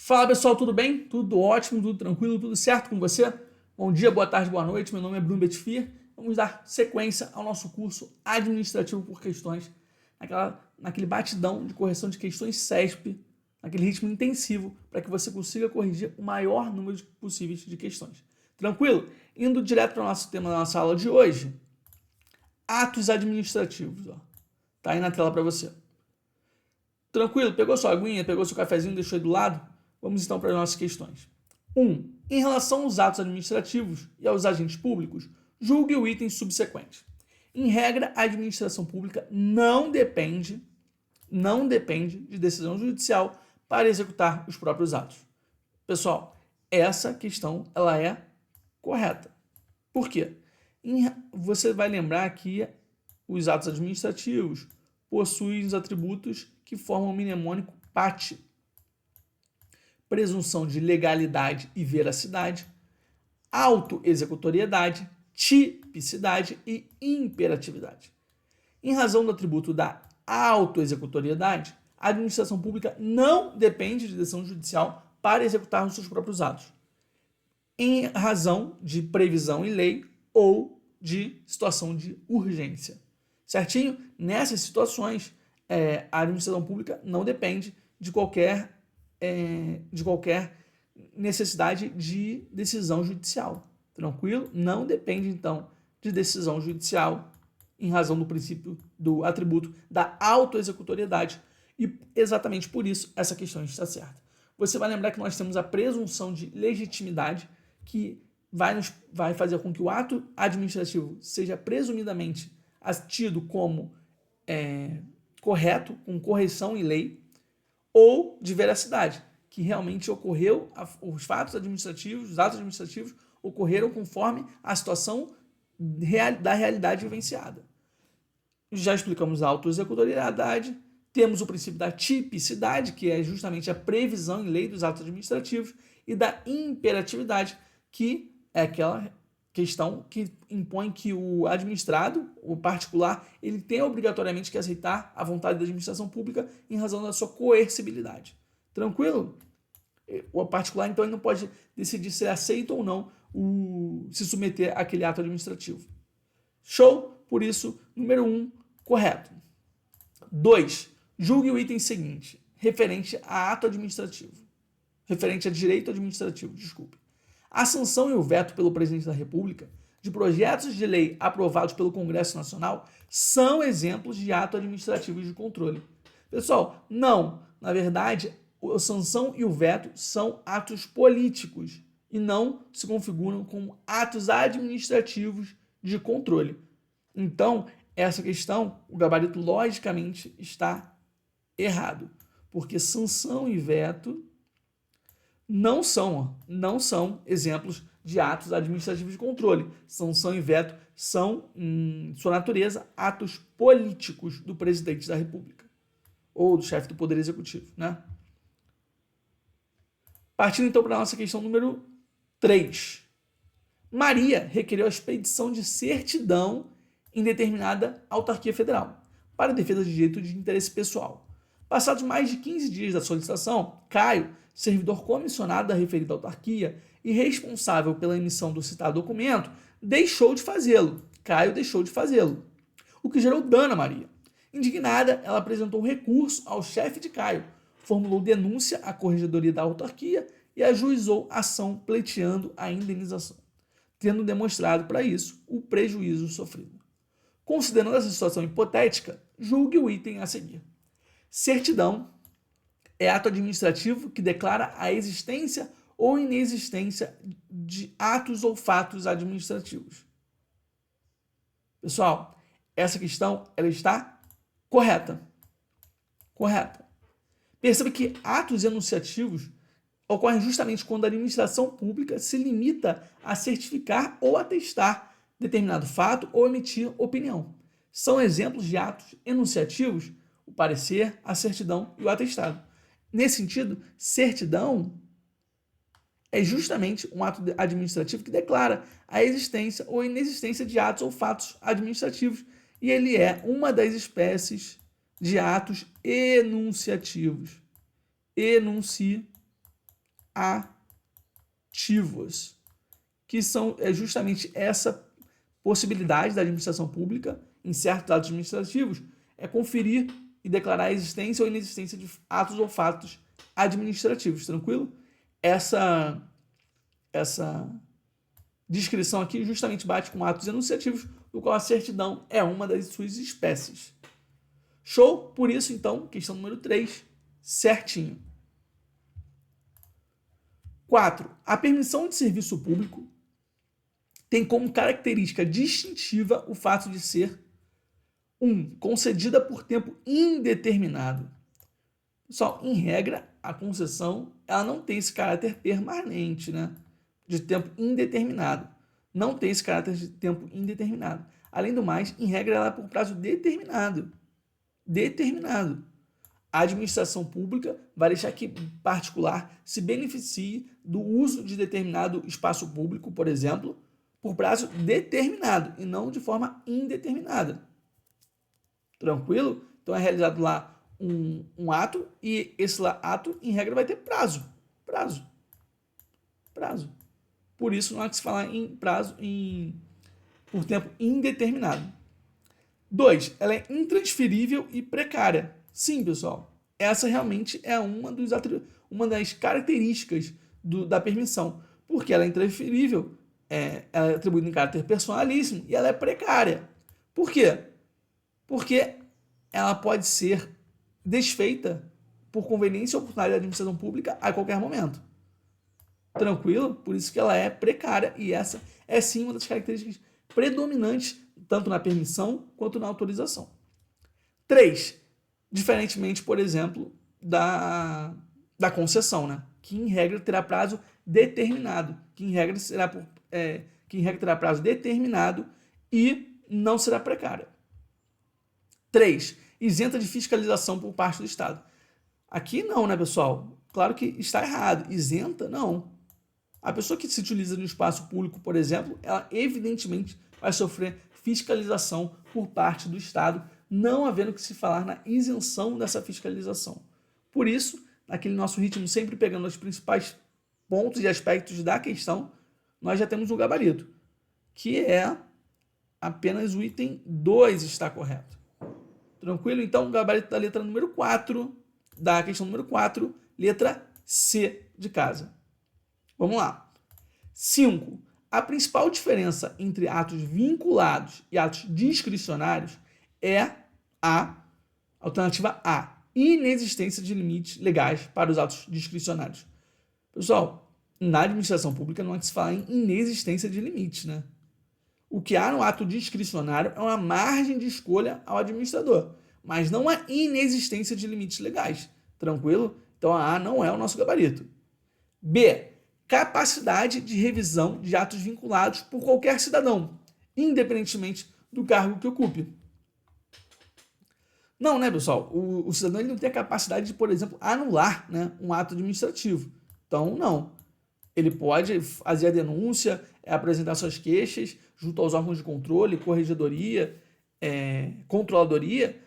Fala pessoal, tudo bem? Tudo ótimo, tudo tranquilo, tudo certo com você? Bom dia, boa tarde, boa noite, meu nome é Bruno Betfir. Vamos dar sequência ao nosso curso Administrativo por Questões, naquele batidão de correção de questões CESP, naquele ritmo intensivo, para que você consiga corrigir o maior número possível de questões. Tranquilo? Indo direto para o nosso tema da nossa aula de hoje, atos administrativos. Tá aí na tela para você. Tranquilo? Pegou sua aguinha, pegou seu cafezinho, deixou aí do lado? Vamos então para as nossas questões. 1. Em relação aos atos administrativos e aos agentes públicos, julgue o item subsequente. Em regra, a administração pública não depende de decisão judicial para executar os próprios atos. Pessoal, essa questão ela é correta. Por quê? Você vai lembrar que os atos administrativos possuem os atributos que formam o mnemônico PAT. Presunção de legalidade e veracidade, autoexecutoriedade, tipicidade e imperatividade. Em razão do atributo da autoexecutoriedade, a administração pública não depende de decisão judicial para executar os seus próprios atos, em razão de previsão em lei ou de situação de urgência. Certinho? Nessas situações, a administração pública não depende de qualquer necessidade de decisão judicial. Tranquilo? Não depende, então, de decisão judicial em razão do princípio do atributo da autoexecutoriedade. E exatamente por isso essa questão está certa. Você vai lembrar que nós temos a presunção de legitimidade, que vai fazer com que o ato administrativo seja presumidamente tido como correto, com correção em lei, ou de veracidade, que realmente ocorreu, os fatos administrativos, os atos administrativos ocorreram conforme a situação da realidade vivenciada. Já explicamos a autoexecutoriedade, temos o princípio da tipicidade, que é justamente a previsão em lei dos atos administrativos, e da imperatividade, que é aquela questão que impõe que o administrado, o particular, ele tem obrigatoriamente que aceitar a vontade da administração pública em razão da sua coercibilidade. Tranquilo? O particular, então, ele não pode decidir se aceita ou não se submeter àquele ato administrativo. Show? Por isso, número 1, correto. 2. Julgue o item seguinte, referente a ato administrativo. Referente a direito administrativo, desculpe. A sanção e o veto pelo presidente da República de projetos de lei aprovados pelo Congresso Nacional são exemplos de ato administrativo de controle. Pessoal, não. Na verdade, a sanção e o veto são atos políticos e não se configuram como atos administrativos de controle. Então, essa questão, o gabarito logicamente está errado, porque sanção e veto não são exemplos de atos administrativos de controle. Sanção e veto são, em sua natureza, atos políticos do presidente da República ou do chefe do Poder Executivo, né? Partindo então para a nossa questão número 3. Maria requereu a expedição de certidão em determinada autarquia federal para a defesa de direito de interesse pessoal. Passados mais de 15 dias da solicitação, Caio, servidor comissionado da referida autarquia e responsável pela emissão do citado documento, deixou de fazê-lo. Caio deixou de fazê-lo, o que gerou dano a Maria. Indignada, ela apresentou recurso ao chefe de Caio, formulou denúncia à corregedoria da autarquia e ajuizou ação pleiteando a indenização, tendo demonstrado para isso o prejuízo sofrido. Considerando essa situação hipotética, julgue o item a seguir. Certidão é ato administrativo que declara a existência ou inexistência de atos ou fatos administrativos. Pessoal, essa questão ela está correta. Correta. Perceba que atos enunciativos ocorrem justamente quando a administração pública se limita a certificar ou atestar determinado fato ou emitir opinião. São exemplos de atos enunciativos o parecer, a certidão e o atestado. Nesse sentido, certidão é justamente um ato administrativo que declara a existência ou inexistência de atos ou fatos administrativos, e ele é uma das espécies de atos enunciativos. Enunciativos. ativos, que é justamente essa possibilidade da administração pública, em certos atos administrativos, é conferir e declarar a existência ou inexistência de atos ou fatos administrativos, tranquilo? Essa descrição aqui justamente bate com atos enunciativos, do qual a certidão é uma das suas espécies. Show? Por isso, então, questão número 3, certinho. 4. A permissão de serviço público tem como característica distintiva o fato de ser 1. Concedida por tempo indeterminado. Pessoal, em regra, a concessão ela não tem esse caráter permanente, né? De tempo indeterminado. Não tem esse caráter de tempo indeterminado. Além do mais, em regra, ela é por prazo determinado. Determinado. A administração pública vai deixar que particular se beneficie do uso de determinado espaço público, por exemplo, por prazo determinado e não de forma indeterminada. Tranquilo? Então é realizado lá um ato e esse ato, em regra, vai ter prazo. Por isso não há que se falar em prazo por tempo indeterminado. 2. Ela é intransferível e precária. Sim, pessoal. Essa realmente é uma das características da permissão. Porque ela é intransferível, ela é atribuída em caráter personalíssimo e ela é precária. Por quê? Porque ela pode ser desfeita por conveniência ou oportunidade da administração pública a qualquer momento. Tranquilo? Por isso que ela é precária e essa é sim uma das características predominantes tanto na permissão quanto na autorização. 3. Diferentemente, por exemplo, da concessão, né? Que em regra terá prazo determinado, que em regra terá prazo determinado e não será precária. 3. Isenta de fiscalização por parte do Estado. Aqui não, né, pessoal? Claro que está errado. Isenta, não. A pessoa que se utiliza no espaço público, por exemplo, ela evidentemente vai sofrer fiscalização por parte do Estado, não havendo que se falar na isenção dessa fiscalização. Por isso, naquele nosso ritmo, sempre pegando os principais pontos e aspectos da questão, nós já temos um gabarito, que é apenas o item 2 está correto. Tranquilo? Então, o gabarito da letra número 4, da questão número 4, letra C de casa. Vamos lá. 5. A principal diferença entre atos vinculados e atos discricionários é a alternativa A, inexistência de limites legais para os atos discricionários. Pessoal, na administração pública não há que se falar em inexistência de limites, né? O que há no ato discricionário é uma margem de escolha ao administrador, mas não há inexistência de limites legais. Tranquilo? Então a A não é o nosso gabarito. B. Capacidade de revisão de atos vinculados por qualquer cidadão, independentemente do cargo que ocupe. Não, né, pessoal? O cidadão ele não tem a capacidade de, por exemplo, anular, né, um ato administrativo. Então, não. Ele pode fazer a denúncia, apresentar suas queixas junto aos órgãos de controle, corregedoria, controladoria,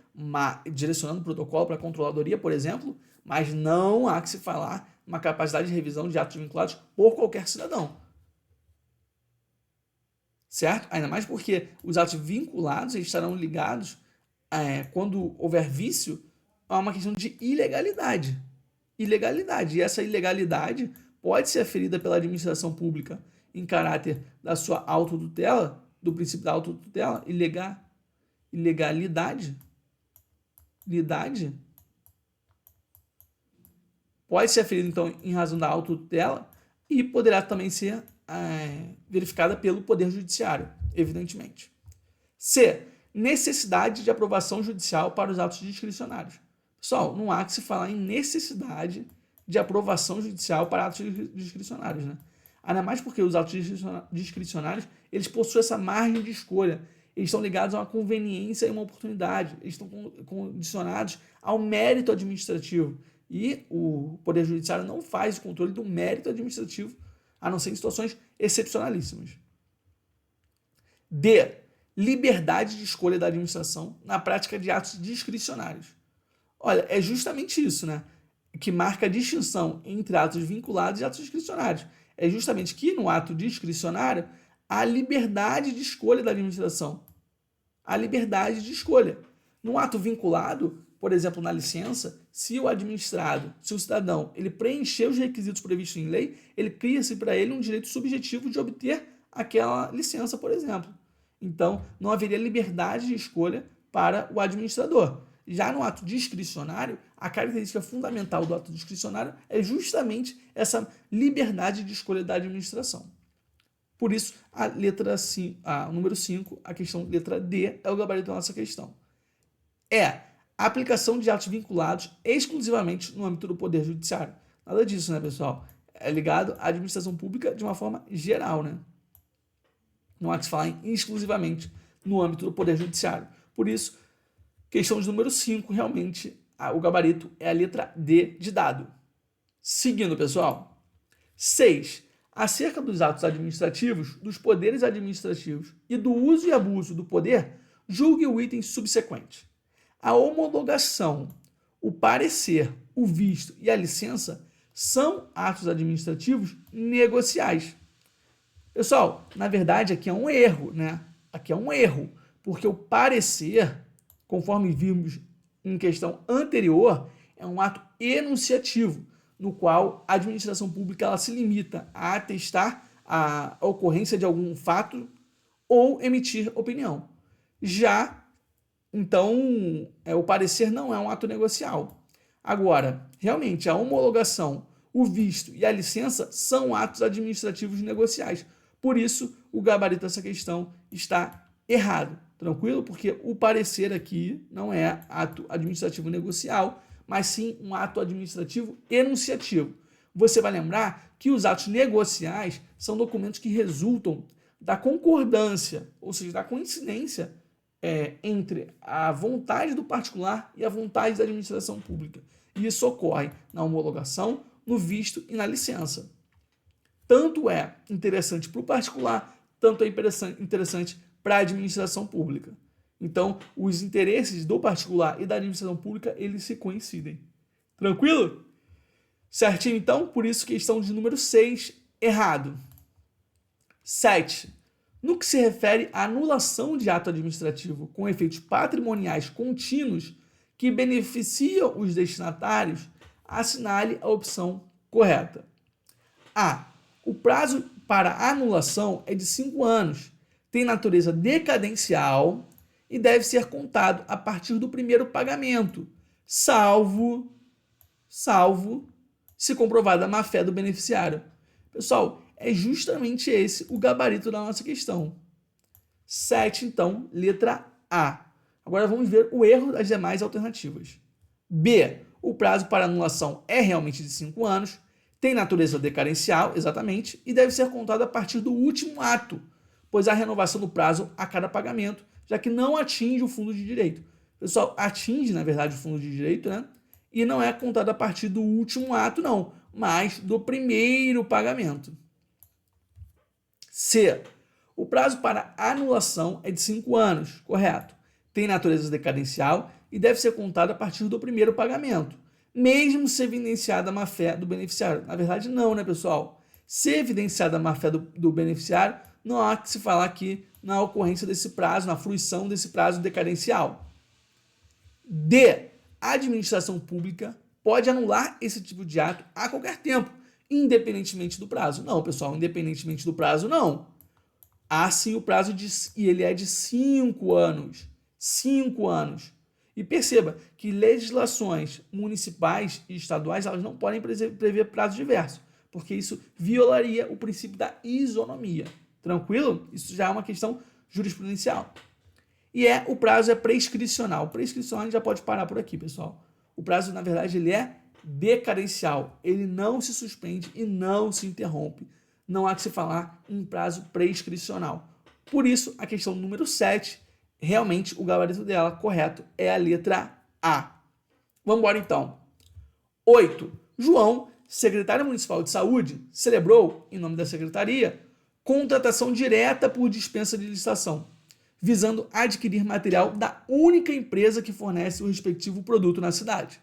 direcionando o protocolo para a controladoria, por exemplo, mas não há que se falar uma capacidade de revisão de atos vinculados por qualquer cidadão. Certo? Ainda mais porque os atos vinculados eles estarão ligados, quando houver vício, a uma questão de ilegalidade. E essa ilegalidade pode ser aferida pela administração pública em caráter da sua autotutela, do princípio da autotutela, ilegalidade. Pode ser aferida, então, em razão da autotutela e poderá também ser verificada pelo Poder Judiciário, evidentemente. C. Necessidade de aprovação judicial para os atos discricionários. Pessoal, não há que se falar em necessidade de aprovação judicial para atos discricionários, né? Ainda mais porque os atos discricionários, eles possuem essa margem de escolha. Eles estão ligados a uma conveniência e uma oportunidade. Eles estão condicionados ao mérito administrativo. E o Poder Judiciário não faz o controle do mérito administrativo, a não ser em situações excepcionalíssimas. D. Liberdade de escolha da administração na prática de atos discricionários. Olha, é justamente isso, né? que marca a distinção entre atos vinculados e atos discricionários. É justamente que no ato discricionário há liberdade de escolha da administração. A liberdade de escolha. No ato vinculado, por exemplo, na licença, se o administrado, se o cidadão, ele preencher os requisitos previstos em lei, ele cria-se para ele um direito subjetivo de obter aquela licença, por exemplo. Então, não haveria liberdade de escolha para o administrador. Já no ato discricionário, a característica fundamental do ato discricionário é justamente essa liberdade de escolha da administração. Por isso, o número 5, a questão letra D, é o gabarito da nossa questão. A aplicação de atos vinculados exclusivamente no âmbito do Poder Judiciário. Nada disso, né, pessoal? É ligado à administração pública de uma forma geral, né? Não há que se falar em exclusivamente no âmbito do Poder Judiciário. Por isso, questão de número 5, realmente, o gabarito é a letra D de dado. Seguindo, pessoal. 6. Acerca dos atos administrativos, dos poderes administrativos e do uso e abuso do poder, julgue o item subsequente. A homologação, o parecer, o visto e a licença são atos administrativos negociais. Pessoal, na verdade aqui é um erro, né? Aqui é um erro, porque o parecer, conforme vimos em questão anterior, é um ato enunciativo, no qual a administração pública ela se limita a atestar a ocorrência de algum fato ou emitir opinião. Já, então, o parecer não é um ato negocial. Agora, realmente, a homologação, o visto e a licença são atos administrativos negociais. Por isso, o gabarito dessa questão está errado. Tranquilo? Porque o parecer aqui não é ato administrativo negocial, mas sim um ato administrativo enunciativo. Você vai lembrar que os atos negociais são documentos que resultam da concordância, ou seja, da coincidência entre a vontade do particular e a vontade da administração pública. E isso ocorre na homologação, no visto e na licença. Tanto é interessante para o particular, tanto é interessante para a administração pública. Então, os interesses do particular e da administração pública, eles se coincidem. Tranquilo? Certinho, então? Por isso, questão de número 6, errado. 7. No que se refere à anulação de ato administrativo com efeitos patrimoniais contínuos que beneficiam os destinatários, assinale a opção correta. A. O prazo para anulação é de 5 anos, tem natureza decadencial e deve ser contado a partir do primeiro pagamento, salvo se comprovada a má-fé do beneficiário. Pessoal, é justamente esse o gabarito da nossa questão. 7, então, letra A. Agora vamos ver o erro das demais alternativas. B. O prazo para anulação é realmente de 5 anos, tem natureza decadencial, exatamente, e deve ser contado a partir do último ato, pois há renovação do prazo a cada pagamento, já que não atinge o fundo de direito. Pessoal, atinge, na verdade, o fundo de direito, né? E não é contado a partir do último ato, não, mas do primeiro pagamento. C. O prazo para anulação é de 5 anos, correto. Tem natureza decadencial e deve ser contado a partir do primeiro pagamento, mesmo se evidenciada a má-fé do beneficiário. Na verdade, não, né, pessoal? Se evidenciada a má-fé do beneficiário, não há que se falar aqui na ocorrência desse prazo, na fruição desse prazo decadencial. D. A administração pública pode anular esse tipo de ato a qualquer tempo, independentemente do prazo. Não, pessoal, independentemente do prazo, não. Há sim o prazo e ele é de 5 anos. 5 anos. E perceba que legislações municipais e estaduais elas não podem prever prazo diverso, porque isso violaria o princípio da isonomia. Tranquilo? Isso já é uma questão jurisprudencial. E o prazo é prescricional. Prescricional a gente já pode parar por aqui, pessoal. O prazo, na verdade, ele é decadencial. Ele não se suspende e não se interrompe. Não há que se falar em prazo prescricional. Por isso, a questão número 7, realmente o gabarito dela correto é a letra A. Vamos embora então. 8. João, secretário municipal de saúde, celebrou, em nome da secretaria, contratação direta por dispensa de licitação, visando adquirir material da única empresa que fornece o respectivo produto na cidade.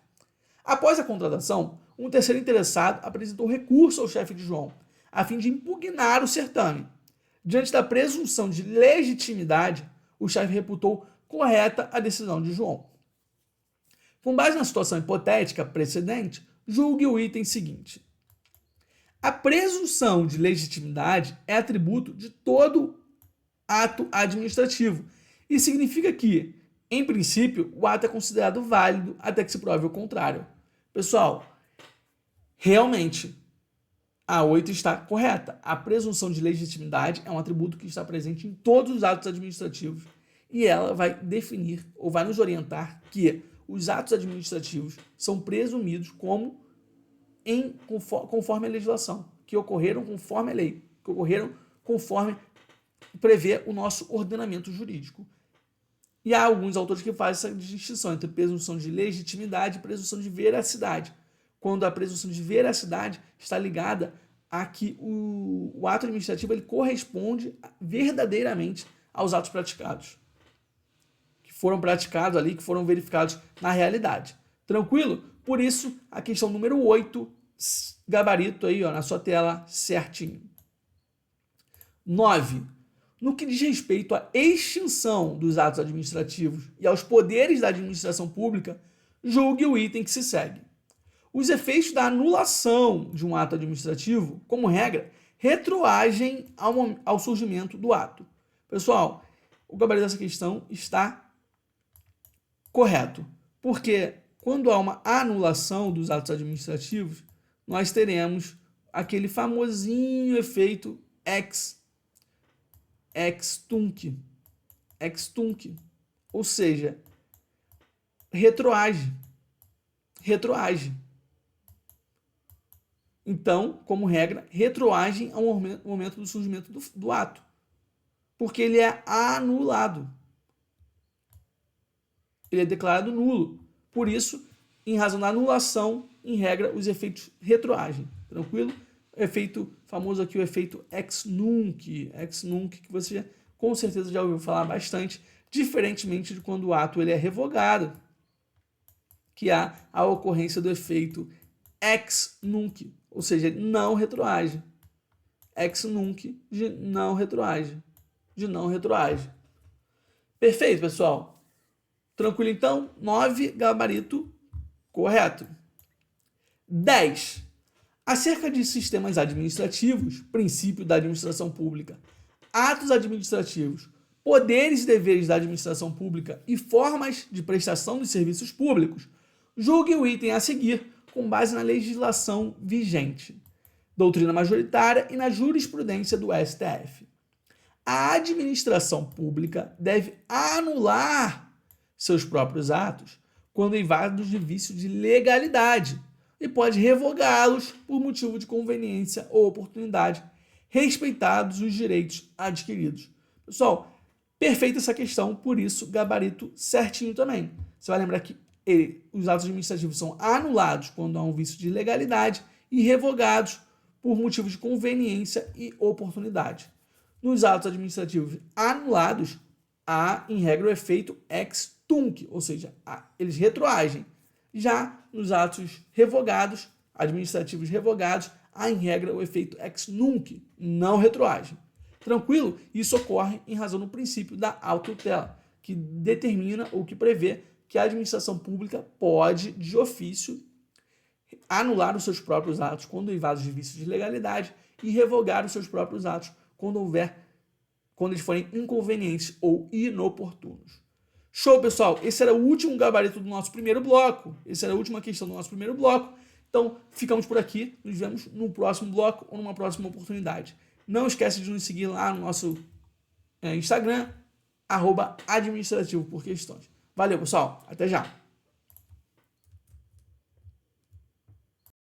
Após a contratação, um terceiro interessado apresentou recurso ao chefe de João, a fim de impugnar o certame. Diante da presunção de legitimidade, o chefe reputou correta a decisão de João. Com base na situação hipotética precedente, julgue o item seguinte. A presunção de legitimidade é atributo de todo ato administrativo e significa que, em princípio, o ato é considerado válido até que se prove o contrário. Pessoal, realmente, a 8 está correta. A presunção de legitimidade é um atributo que está presente em todos os atos administrativos e ela vai definir ou vai nos orientar que os atos administrativos são presumidos como conforme a legislação, que ocorreram conforme a lei, que ocorreram conforme prevê o nosso ordenamento jurídico. E há alguns autores que fazem essa distinção entre presunção de legitimidade e presunção de veracidade, quando a presunção de veracidade está ligada a que o ato administrativo ele corresponde verdadeiramente aos atos praticados, que foram praticados ali, que foram verificados na realidade. Tranquilo? Por isso, a questão número 8, gabarito aí, ó, na sua tela certinho. 9. No que diz respeito à extinção dos atos administrativos e aos poderes da administração pública, julgue o item que se segue. Os efeitos da anulação de um ato administrativo, como regra, retroagem ao surgimento do ato. Pessoal, o gabarito dessa questão está correto, porque quando há uma anulação dos atos administrativos, nós teremos aquele famosinho efeito ex tunc, ou seja, retroage. Então, como regra, retroagem ao momento do surgimento do ato, porque ele é anulado. Ele é declarado nulo. Por isso, em razão da anulação, em regra, os efeitos retroagem. Tranquilo? Efeito famoso aqui, o efeito ex nunc, que você com certeza já ouviu falar bastante, diferentemente de quando o ato ele é revogado, que há a ocorrência do efeito ex nunc, ou seja, não retroage. Ex nunc, de não retroage. Perfeito, pessoal? Tranquilo, então? 9, gabarito correto. 10. Acerca de sistemas administrativos, princípio da administração pública, atos administrativos, poderes e deveres da administração pública e formas de prestação de serviços públicos, julgue o item a seguir com base na legislação vigente, doutrina majoritária e na jurisprudência do STF. A administração pública deve anular seus próprios atos quando invadidos de vício de legalidade e pode revogá-los por motivo de conveniência ou oportunidade, respeitados os direitos adquiridos. Pessoal, perfeita essa questão, por isso gabarito certinho também. Você vai lembrar que os atos administrativos são anulados quando há um vício de legalidade e revogados por motivo de conveniência e oportunidade. Nos atos administrativos anulados, há, em regra, o efeito ex tunc, ou seja, eles retroagem. Já nos atos revogados, administrativos revogados, há, em regra, o efeito ex nunc, não retroagem. Tranquilo? Isso ocorre em razão do princípio da autotutela, que determina ou que prevê que a administração pública pode, de ofício, anular os seus próprios atos quando invadidos de vício de legalidade e revogar os seus próprios atos quando eles forem inconvenientes ou inoportunos. Show, pessoal! Esse era o último gabarito do nosso primeiro bloco. Essa era a última questão do nosso primeiro bloco. Então, ficamos por aqui. Nos vemos no próximo bloco ou numa próxima oportunidade. Não esquece de nos seguir lá no nosso Instagram, @administrativo por questões. Valeu, pessoal. Até já.